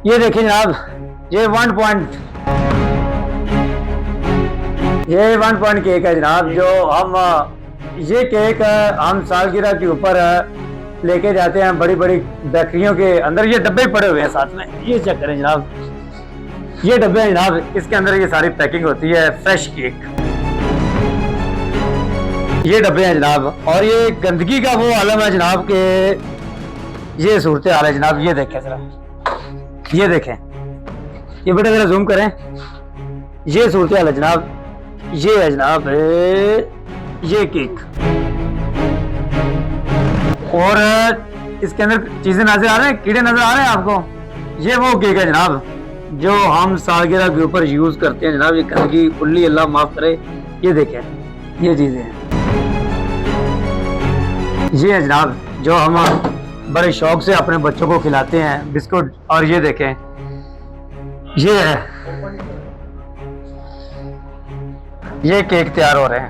ये देखिए जनाब, ये वन पॉइंट केक है जनाब। जो हम ये केक हम सालगिरह के ऊपर लेके जाते हैं बड़ी बड़ी बेकरियों के अंदर। ये डब्बे पड़े हुए हैं साथ में, ये चेक करें जनाब, ये डब्बे हैं जनाब, इसके अंदर ये सारी पैकिंग होती है फ्रेश केक। ये डब्बे हैं जनाब, और ये गंदगी का वो आलम है जनाब के ये सूरत हाल है जनाब। ये देखें जरा, ये देखें, ये बेटा जरा जूम करें, ये सूरत हाल है जनाब। ये है जनाब ये केक, और इसके अंदर चीजें नजर आ रहे हैं, कीड़े नजर आ रहे हैं आपको। ये वो केक है जनाब जो हम सालगिरह के ऊपर यूज करते हैं जनाब। ये गंदगी उल्ली अल्लाह माफ करे। ये देखें, ये चीजें हैं, ये है जनाब जो हम बड़े शौक से अपने बच्चों को खिलाते हैं, बिस्कुट। और ये देखें, ये है, ये केक तैयार हो रहे हैं।